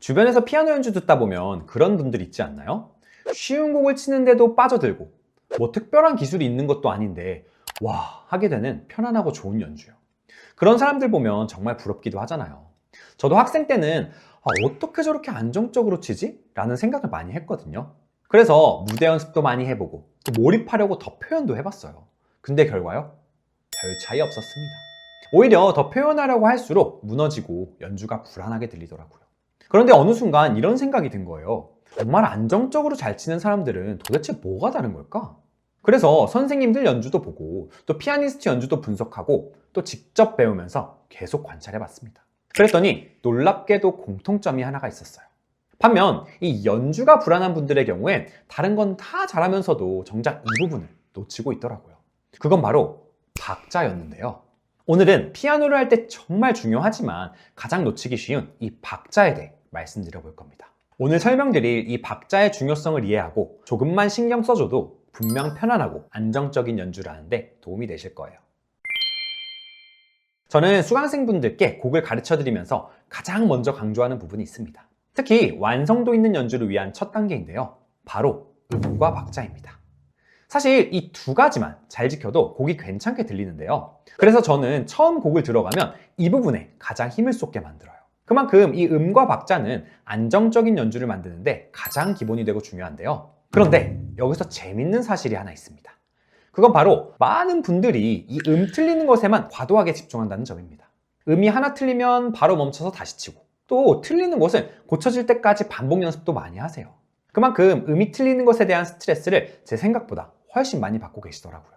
주변에서 피아노 연주 듣다 보면 그런 분들 있지 않나요? 쉬운 곡을 치는데도 빠져들고 뭐 특별한 기술이 있는 것도 아닌데 와 하게 되는 편안하고 좋은 연주요. 그런 사람들 보면 정말 부럽기도 하잖아요. 저도 학생 때는 어떻게 저렇게 안정적으로 치지? 라는 생각을 많이 했거든요. 그래서 무대 연습도 많이 해보고 또 몰입하려고 더 표현도 해봤어요. 근데 결과요? 별 차이 없었습니다. 오히려 더 표현하려고 할수록 무너지고 연주가 불안하게 들리더라고요. 그런데 어느 순간 이런 생각이 든 거예요. 정말 안정적으로 잘 치는 사람들은 도대체 뭐가 다른 걸까? 그래서 선생님들 연주도 보고 또 피아니스트 연주도 분석하고 또 직접 배우면서 계속 관찰해 봤습니다. 그랬더니 놀랍게도 공통점이 하나가 있었어요. 반면 이 연주가 불안한 분들의 경우엔 다른 건 다 잘하면서도 정작 이 부분을 놓치고 있더라고요. 그건 바로 박자였는데요. 오늘은 피아노를 할 때 정말 중요하지만 가장 놓치기 쉬운 이 박자에 대해 말씀드려 볼 겁니다. 오늘 설명드릴 이 박자의 중요성을 이해하고 조금만 신경 써줘도 분명 편안하고 안정적인 연주를 하는데 도움이 되실 거예요. 저는 수강생분들께 곡을 가르쳐 드리면서 가장 먼저 강조하는 부분이 있습니다. 특히 완성도 있는 연주를 위한 첫 단계인데요. 바로 음과 박자입니다. 사실 이 두 가지만 잘 지켜도 곡이 괜찮게 들리는데요. 그래서 저는 처음 곡을 들어가면 이 부분에 가장 힘을 쏟게 만들어요. 그만큼 이 음과 박자는 안정적인 연주를 만드는데 가장 기본이 되고 중요한데요. 그런데 여기서 재밌는 사실이 하나 있습니다. 그건 바로 많은 분들이 이 틀리는 것에만 과도하게 집중한다는 점입니다. 음이 하나 틀리면 바로 멈춰서 다시 치고 또 틀리는 것은 고쳐질 때까지 반복 연습도 많이 하세요. 그만큼 음이 틀리는 것에 대한 스트레스를 제 생각보다 훨씬 많이 받고 계시더라고요.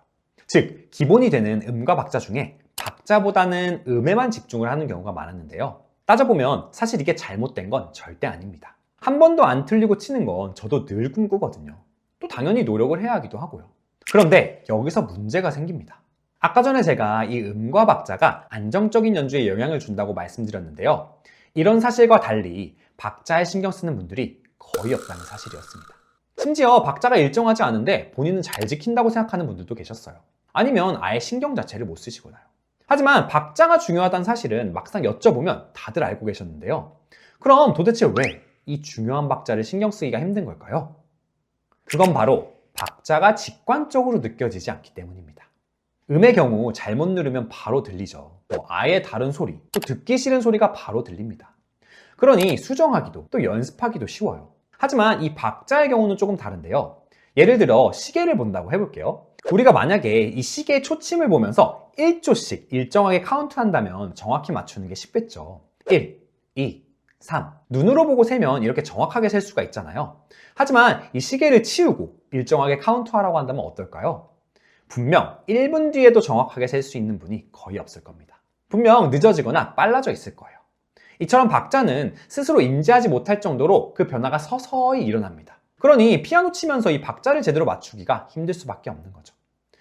즉, 기본이 되는 음과 박자 중에 박자보다는 음에만 집중을 하는 경우가 많았는데요. 따져보면 사실 이게 잘못된 건 절대 아닙니다. 한 번도 안 틀리고 치는 건 저도 늘 꿈꾸거든요. 또 당연히 노력을 해야 하기도 하고요. 그런데 여기서 문제가 생깁니다. 아까 전에 제가 이 음과 박자가 안정적인 연주에 영향을 준다고 말씀드렸는데요. 이런 사실과 달리 박자에 신경 쓰는 분들이 거의 없다는 사실이었습니다. 심지어 박자가 일정하지 않은데 본인은 잘 지킨다고 생각하는 분들도 계셨어요. 아니면 아예 신경 자체를 못 쓰시거나요. 하지만 박자가 중요하다는 사실은 막상 여쭤보면 다들 알고 계셨는데요. 그럼 도대체 왜 이 중요한 박자를 신경 쓰기가 힘든 걸까요? 그건 바로 박자가 직관적으로 느껴지지 않기 때문입니다. 음의 경우 잘못 누르면 바로 들리죠. 아예 다른 소리, 또 듣기 싫은 소리가 바로 들립니다. 그러니 수정하기도 또 연습하기도 쉬워요. 하지만 이 박자의 경우는 조금 다른데요. 예를 들어 시계를 본다고 해볼게요. 우리가 만약에 이 시계의 초침을 보면서 1초씩 일정하게 카운트한다면 정확히 맞추는 게 쉽겠죠. 1, 2, 3. 눈으로 보고 세면 이렇게 정확하게 셀 수가 있잖아요. 하지만 이 시계를 치우고 일정하게 카운트하라고 한다면 어떨까요? 분명 1분 뒤에도 정확하게 셀 수 있는 분이 거의 없을 겁니다. 분명 늦어지거나 빨라져 있을 거예요. 이처럼 박자는 스스로 인지하지 못할 정도로 그 변화가 서서히 일어납니다. 그러니 피아노 치면서 이 박자를 제대로 맞추기가 힘들 수밖에 없는 거죠.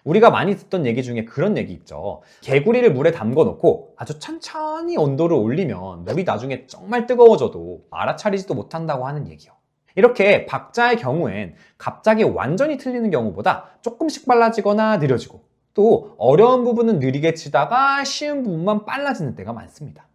우리가 많이 듣던 얘기 중에 그런 얘기 있죠. 개구리를 물에 담궈 놓고 아주 천천히 온도를 올리면 물이 나중에 정말 뜨거워져도 알아차리지도 못한다고 하는 얘기요. 이렇게 박자의 경우엔 갑자기 완전히 틀리는 경우보다 조금씩 빨라지거나 느려지고 또 어려운 부분은 느리게 치다가 쉬운 부분만 빨라지는 때가 많습니다.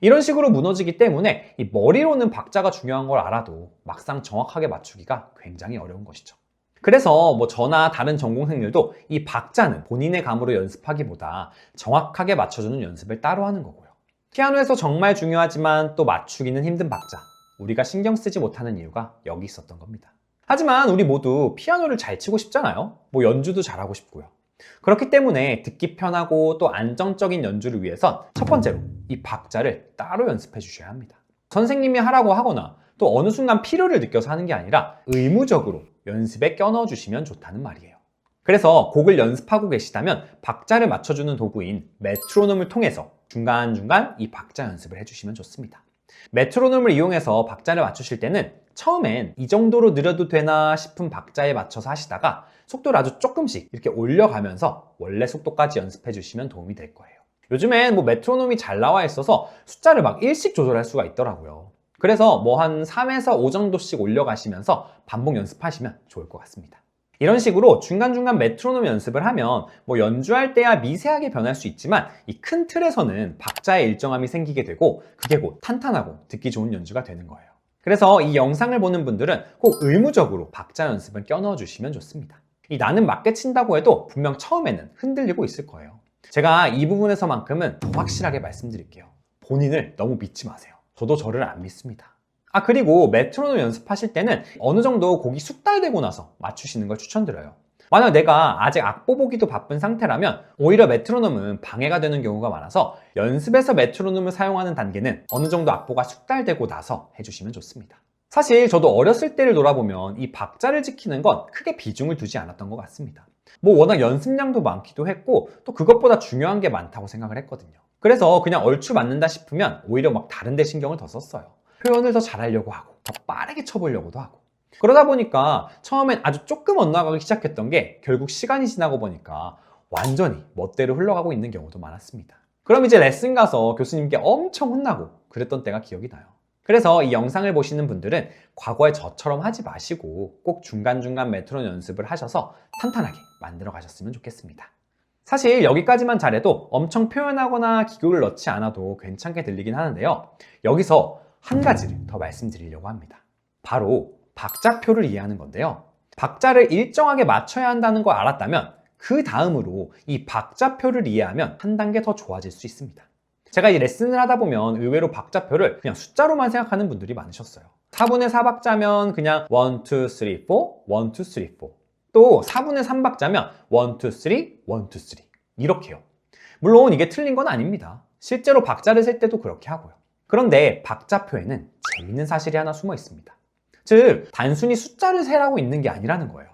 이런 식으로 무너지기 때문에 이 머리로는 박자가 중요한 걸 알아도 막상 정확하게 맞추기가 굉장히 어려운 것이죠. 그래서 저나 다른 전공생들도 이 박자는 본인의 감으로 연습하기보다 정확하게 맞춰주는 연습을 따로 하는 거고요. 피아노에서 정말 중요하지만 또 맞추기는 힘든 박자, 우리가 신경 쓰지 못하는 이유가 여기 있었던 겁니다. 하지만 우리 모두 피아노를 잘 치고 싶잖아요. 연주도 잘하고 싶고요. 그렇기 때문에 듣기 편하고 또 안정적인 연주를 위해선 첫 번째로 이 박자를 따로 연습해 주셔야 합니다. 선생님이 하라고 하거나 또 어느 순간 필요를 느껴서 하는 게 아니라 의무적으로 연습에 껴넣어 주시면 좋다는 말이에요. 그래서 곡을 연습하고 계시다면 박자를 맞춰주는 도구인 메트로놈을 통해서 중간중간 이 박자 연습을 해주시면 좋습니다. 메트로놈을 이용해서 박자를 맞추실 때는 처음엔 이 정도로 느려도 되나 싶은 박자에 맞춰서 하시다가 속도를 아주 조금씩 이렇게 올려가면서 원래 속도까지 연습해 주시면 도움이 될 거예요. 요즘엔 메트로놈이 잘 나와 있어서 숫자를 막 일씩 조절할 수가 있더라고요. 그래서 한 3에서 5 정도씩 올려가시면서 반복 연습하시면 좋을 것 같습니다. 이런 식으로 중간중간 메트로놈 연습을 하면 연주할 때야 미세하게 변할 수 있지만 이 큰 틀에서는 박자의 일정함이 생기게 되고 그게 곧 탄탄하고 듣기 좋은 연주가 되는 거예요. 그래서 이 영상을 보는 분들은 꼭 의무적으로 박자 연습은 껴넣어 주시면 좋습니다. 이 나는 맞게 친다고 해도 분명 처음에는 흔들리고 있을 거예요. 제가 이 부분에서만큼은 더 확실하게 말씀드릴게요. 본인을 너무 믿지 마세요. 저도 저를 안 믿습니다. 그리고 메트로놈 연습하실 때는 어느 정도 곡이 숙달되고 나서 맞추시는 걸 추천드려요. 만약 내가 아직 악보 보기도 바쁜 상태라면 오히려 메트로놈은 방해가 되는 경우가 많아서 연습에서 메트로놈을 사용하는 단계는 어느 정도 악보가 숙달되고 나서 해주시면 좋습니다. 사실 저도 어렸을 때를 돌아보면 이 박자를 지키는 건 크게 비중을 두지 않았던 것 같습니다. 워낙 연습량도 많기도 했고 또 그것보다 중요한 게 많다고 생각을 했거든요. 그래서 그냥 얼추 맞는다 싶으면 오히려 다른 데 신경을 더 썼어요. 표현을 더 잘하려고 하고 더 빠르게 쳐보려고도 하고 그러다 보니까 처음엔 아주 조금 엇나가기 시작했던 게 결국 시간이 지나고 보니까 완전히 멋대로 흘러가고 있는 경우도 많았습니다. 그럼 이제 레슨 가서 교수님께 엄청 혼나고 그랬던 때가 기억이 나요. 그래서 이 영상을 보시는 분들은 과거에 저처럼 하지 마시고 꼭 중간중간 메트로놈 연습을 하셔서 탄탄하게 만들어 가셨으면 좋겠습니다. 사실 여기까지만 잘해도 엄청 표현하거나 기교를 넣지 않아도 괜찮게 들리긴 하는데요. 여기서 한 가지를 더 말씀드리려고 합니다. 바로 박자표를 이해하는 건데요. 박자를 일정하게 맞춰야 한다는 걸 알았다면 그 다음으로 이 박자표를 이해하면 한 단계 더 좋아질 수 있습니다. 제가 이 레슨을 하다 보면 의외로 박자표를 그냥 숫자로만 생각하는 분들이 많으셨어요. 4분의 4박자면 그냥 1, 2, 3, 4, 1, 2, 3, 4. 또 4분의 3박자면 1, 2, 3, 1, 2, 3 이렇게요. 물론 이게 틀린 건 아닙니다. 실제로 박자를 셀 때도 그렇게 하고요. 그런데 박자표에는 재밌는 사실이 하나 숨어 있습니다. 즉, 단순히 숫자를 세라고 있는 게 아니라는 거예요.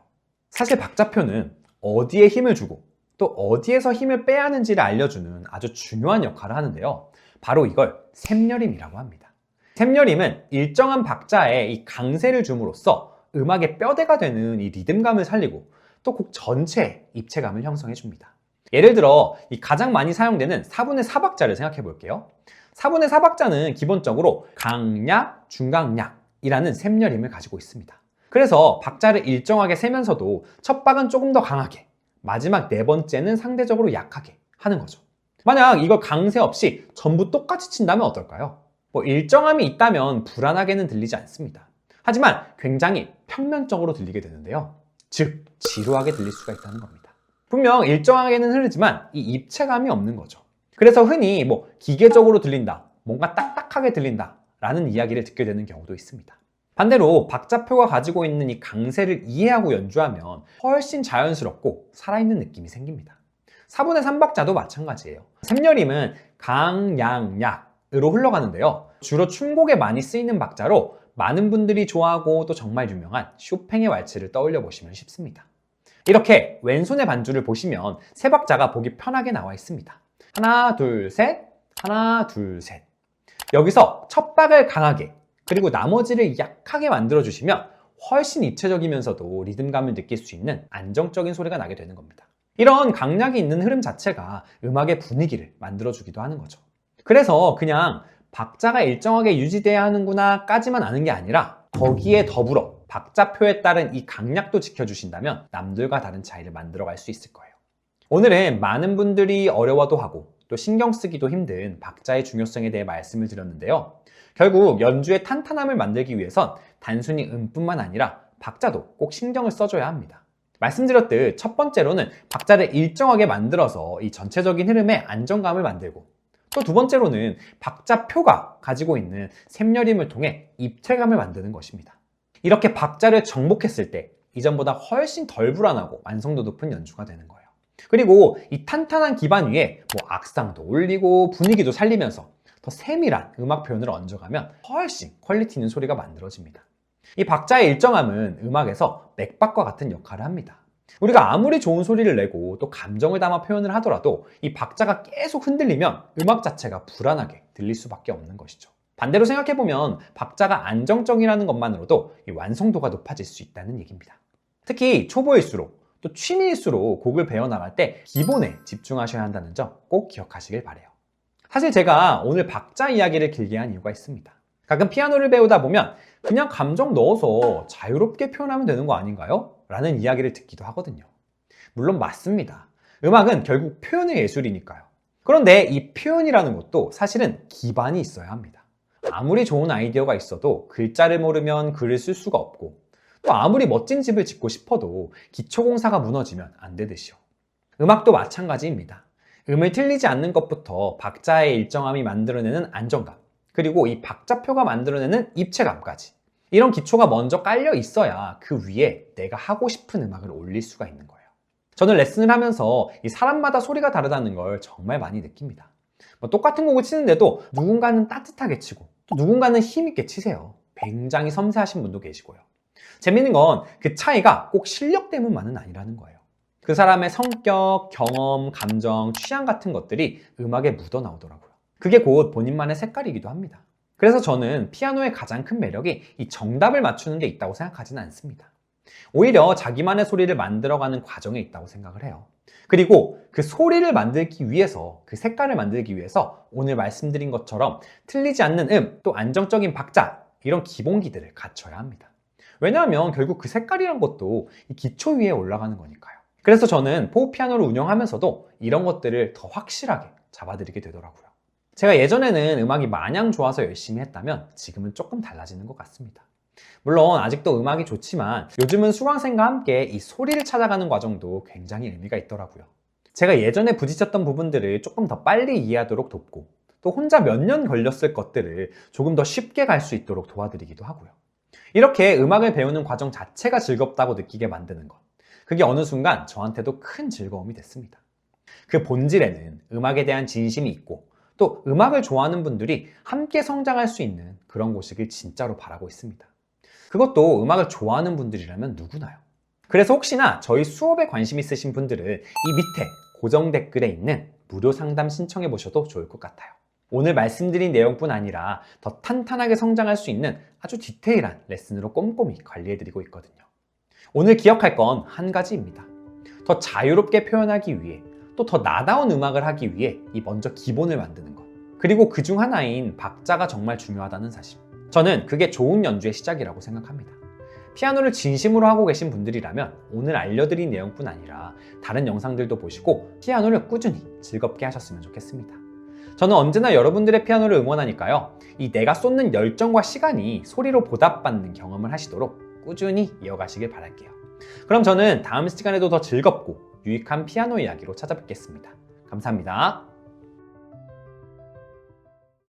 사실 박자표는 어디에 힘을 주고 또 어디에서 힘을 빼야 하는지를 알려주는 아주 중요한 역할을 하는데요. 바로 이걸 샘여림이라고 합니다. 샘여림은 일정한 박자에 이 강세를 줌으로써 음악의 뼈대가 되는 이 리듬감을 살리고 또 곡 전체에 입체감을 형성해 줍니다. 예를 들어 이 가장 많이 사용되는 4분의 4박자를 생각해 볼게요. 4분의 4박자는 기본적으로 강약, 중강약이라는 샘여림을 가지고 있습니다. 그래서 박자를 일정하게 세면서도 첫 박은 조금 더 강하게, 마지막 네 번째는 상대적으로 약하게 하는 거죠. 만약 이걸 강세 없이 전부 똑같이 친다면 어떨까요? 일정함이 있다면 불안하게는 들리지 않습니다. 하지만 굉장히 평면적으로 들리게 되는데요. 즉, 지루하게 들릴 수가 있다는 겁니다. 분명 일정하게는 흐르지만 이 입체감이 없는 거죠. 그래서 흔히 기계적으로 들린다, 뭔가 딱딱하게 들린다 라는 이야기를 듣게 되는 경우도 있습니다. 반대로 박자표가 가지고 있는 이 강세를 이해하고 연주하면 훨씬 자연스럽고 살아있는 느낌이 생깁니다. 4분의 3박자도 마찬가지예요. 샘여림은 강, 양, 약으로 흘러가는데요. 주로 춤곡에 많이 쓰이는 박자로 많은 분들이 좋아하고 또 정말 유명한 쇼팽의 왈츠를 떠올려 보시면 쉽습니다. 이렇게 왼손의 반주를 보시면 세 박자가 보기 편하게 나와 있습니다. 하나, 둘, 셋, 하나, 둘, 셋. 여기서 첫 박을 강하게 그리고 나머지를 약하게 만들어주시면 훨씬 입체적이면서도 리듬감을 느낄 수 있는 안정적인 소리가 나게 되는 겁니다. 이런 강약이 있는 흐름 자체가 음악의 분위기를 만들어주기도 하는 거죠. 그래서 그냥 박자가 일정하게 유지돼야 하는구나 까지만 아는 게 아니라 거기에 더불어 박자표에 따른 이 강약도 지켜주신다면 남들과 다른 차이를 만들어갈 수 있을 거예요. 오늘은 많은 분들이 어려워도 하고 또 신경 쓰기도 힘든 박자의 중요성에 대해 말씀을 드렸는데요. 결국 연주의 탄탄함을 만들기 위해선 단순히 음뿐만 아니라 박자도 꼭 신경을 써줘야 합니다. 말씀드렸듯 첫 번째로는 박자를 일정하게 만들어서 이 전체적인 흐름에 안정감을 만들고 또 두 번째로는 박자표가 가지고 있는 샘여림을 통해 입체감을 만드는 것입니다. 이렇게 박자를 정복했을 때 이전보다 훨씬 덜 불안하고 완성도 높은 연주가 되는 거예요. 그리고 이 탄탄한 기반 위에 악상도 올리고 분위기도 살리면서 더 세밀한 음악 표현을 얹어가면 훨씬 퀄리티 있는 소리가 만들어집니다. 이 박자의 일정함은 음악에서 맥박과 같은 역할을 합니다. 우리가 아무리 좋은 소리를 내고 또 감정을 담아 표현을 하더라도 이 박자가 계속 흔들리면 음악 자체가 불안하게 들릴 수밖에 없는 것이죠. 반대로 생각해보면 박자가 안정적이라는 것만으로도 이 완성도가 높아질 수 있다는 얘기입니다. 특히 초보일수록 또 취미일수록 곡을 배워나갈 때 기본에 집중하셔야 한다는 점 꼭 기억하시길 바라요. 사실 제가 오늘 박자 이야기를 길게 한 이유가 있습니다. 가끔 피아노를 배우다 보면 그냥 감정 넣어서 자유롭게 표현하면 되는 거 아닌가요? 라는 이야기를 듣기도 하거든요. 물론 맞습니다. 음악은 결국 표현의 예술이니까요. 그런데 이 표현이라는 것도 사실은 기반이 있어야 합니다. 아무리 좋은 아이디어가 있어도 글자를 모르면 글을 쓸 수가 없고, 또 아무리 멋진 집을 짓고 싶어도 기초공사가 무너지면 안 되듯이요. 음악도 마찬가지입니다. 음을 틀리지 않는 것부터 박자의 일정함이 만들어내는 안정감, 그리고 이 박자표가 만들어내는 입체감까지, 이런 기초가 먼저 깔려 있어야 그 위에 내가 하고 싶은 음악을 올릴 수가 있는 거예요. 저는 레슨을 하면서 이 사람마다 소리가 다르다는 걸 정말 많이 느낍니다. 똑같은 곡을 치는데도 누군가는 따뜻하게 치고 또 누군가는 힘있게 치세요. 굉장히 섬세하신 분도 계시고요. 재밌는 건 그 차이가 꼭 실력 때문만은 아니라는 거예요. 그 사람의 성격, 경험, 감정, 취향 같은 것들이 음악에 묻어 나오더라고요. 그게 곧 본인만의 색깔이기도 합니다. 그래서 저는 피아노의 가장 큰 매력이 이 정답을 맞추는 게 있다고 생각하지는 않습니다. 오히려 자기만의 소리를 만들어가는 과정에 있다고 생각을 해요. 그리고 그 소리를 만들기 위해서, 그 색깔을 만들기 위해서 오늘 말씀드린 것처럼 틀리지 않는 또 안정적인 박자, 이런 기본기들을 갖춰야 합니다. 왜냐하면 결국 그 색깔이란 것도 이 기초 위에 올라가는 거니까요. 그래서 저는 포크 피아노를 운영하면서도 이런 것들을 더 확실하게 잡아드리게 되더라고요. 제가 예전에는 음악이 마냥 좋아서 열심히 했다면 지금은 조금 달라지는 것 같습니다. 물론 아직도 음악이 좋지만 요즘은 수강생과 함께 이 소리를 찾아가는 과정도 굉장히 의미가 있더라고요. 제가 예전에 부딪혔던 부분들을 조금 더 빨리 이해하도록 돕고, 또 혼자 몇 년 걸렸을 것들을 조금 더 쉽게 갈 수 있도록 도와드리기도 하고요. 이렇게 음악을 배우는 과정 자체가 즐겁다고 느끼게 만드는 것, 그게 어느 순간 저한테도 큰 즐거움이 됐습니다. 그 본질에는 음악에 대한 진심이 있고, 또 음악을 좋아하는 분들이 함께 성장할 수 있는 그런 곳이길 진짜로 바라고 있습니다. 그것도 음악을 좋아하는 분들이라면 누구나요. 그래서 혹시나 저희 수업에 관심 있으신 분들은 이 밑에 고정 댓글에 있는 무료 상담 신청해 보셔도 좋을 것 같아요. 오늘 말씀드린 내용뿐 아니라 더 탄탄하게 성장할 수 있는 아주 디테일한 레슨으로 꼼꼼히 관리해드리고 있거든요. 오늘 기억할 건 한 가지입니다. 더 자유롭게 표현하기 위해, 또 더 나다운 음악을 하기 위해 이 먼저 기본을 만드는 것, 그리고 그중 하나인 박자가 정말 중요하다는 사실, 저는 그게 좋은 연주의 시작이라고 생각합니다. 피아노를 진심으로 하고 계신 분들이라면 오늘 알려드린 내용뿐 아니라 다른 영상들도 보시고 피아노를 꾸준히 즐겁게 하셨으면 좋겠습니다. 저는 언제나 여러분들의 피아노를 응원하니까요, 이 내가 쏟는 열정과 시간이 소리로 보답받는 경험을 하시도록 꾸준히 이어가시길 바랄게요. 그럼 저는 다음 시간에도 더 즐겁고 유익한 피아노 이야기로 찾아뵙겠습니다. 감사합니다.